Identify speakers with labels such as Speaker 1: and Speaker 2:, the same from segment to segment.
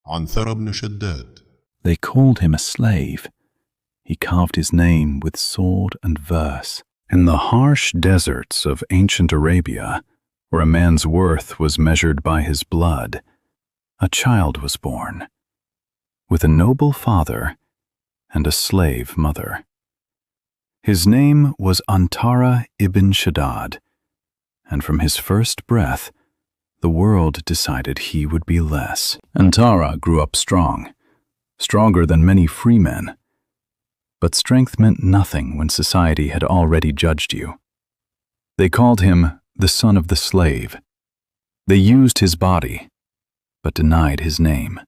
Speaker 1: عنترة ibn Shaddad.
Speaker 2: They called him a slave. He carved his name with sword and verse. In the harsh deserts of ancient Arabia, where a man's worth was measured by his blood, a child was born, with a noble father and a slave mother. His name was Antara Ibn Shaddad, and from his first breath, the world decided he would be less. Antara grew up strong, stronger than many free men. But strength meant nothing when society had already judged you. They called him the son of the slave. They used his body, but denied his name.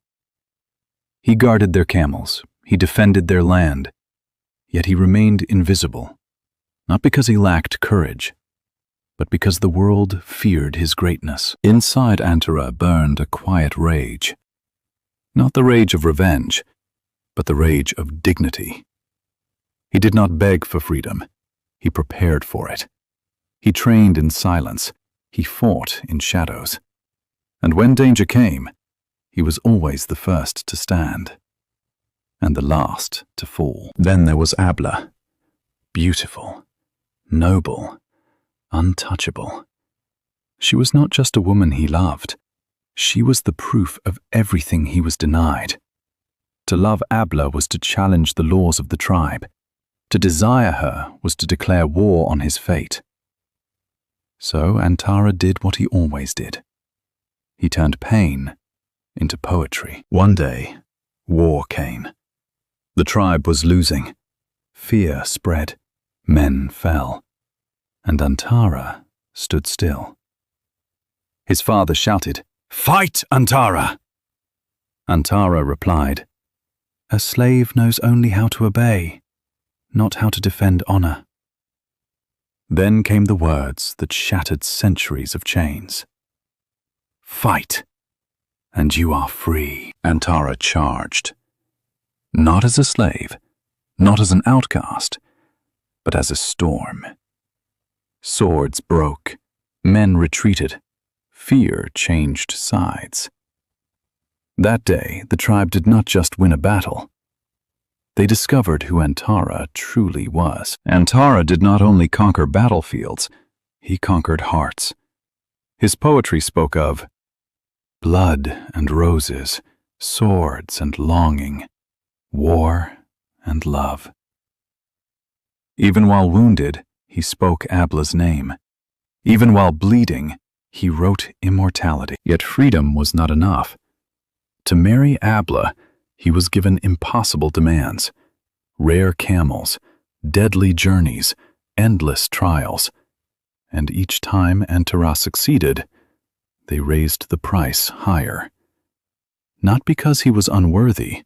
Speaker 2: He guarded their camels, he defended their land, yet he remained invisible, not because he lacked courage, but because the world feared his greatness. Inside Antara burned a quiet rage, not the rage of revenge, but the rage of dignity. He did not beg for freedom, he prepared for it. He trained in silence, he fought in shadows. And when danger came, he was always the first to stand, and the last to fall. Then there was Abla, beautiful, noble, untouchable. She was not just a woman he loved, she was the proof of everything he was denied. To love Abla was to challenge the laws of the tribe. To desire her was to declare war on his fate. So Antara did what he always did. He turned pain into poetry. One day, war came. The tribe was losing. Fear spread. Men fell. And Antara stood still. His father shouted, "Fight, Antara!" Antara replied, "A slave knows only how to obey, not how to defend honor." Then came the words that shattered centuries of chains. "Fight, and you are free." Antara charged, not as a slave, not as an outcast, but as a storm. Swords broke, men retreated, fear changed sides. That day, the tribe did not just win a battle. They discovered who Antara truly was. Antara did not only conquer battlefields, he conquered hearts. His poetry spoke of blood and roses, swords and longing, war and love. Even while wounded, he spoke Abla's name. Even while bleeding, he wrote immortality. Yet freedom was not enough. To marry Abla, he was given impossible demands: rare camels, deadly journeys, endless trials. And each time Antara succeeded, they raised the price higher. Not because he was unworthy,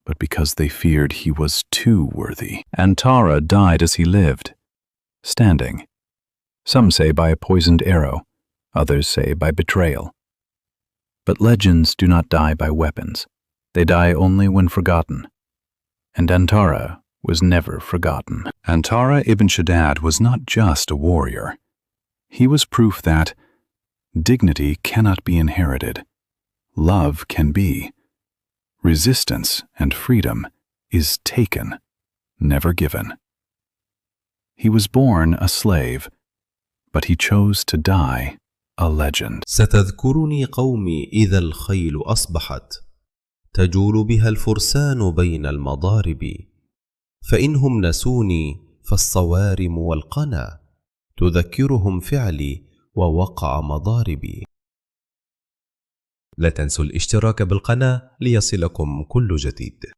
Speaker 2: but because they feared he was too worthy. Antara died as he lived, standing. Some say by a poisoned arrow, others say by betrayal. But legends do not die by weapons. They die only when forgotten. And Antara was never forgotten. Antara Ibn Shaddad was not just a warrior. He was proof that dignity cannot be inherited. Love can be. Resistance and freedom is taken, never given. He was born a slave, but he chose to die a legend.
Speaker 3: ستذكرني قومي إذا الخيل أصبحت تجول بها الفرسان بين المضارب، فإنهم نسوني فالصوارم والقنا تذكرهم فعلي ووقع مضاربي. لا تنسوا الاشتراك بالقناة ليصلكم كل جديد.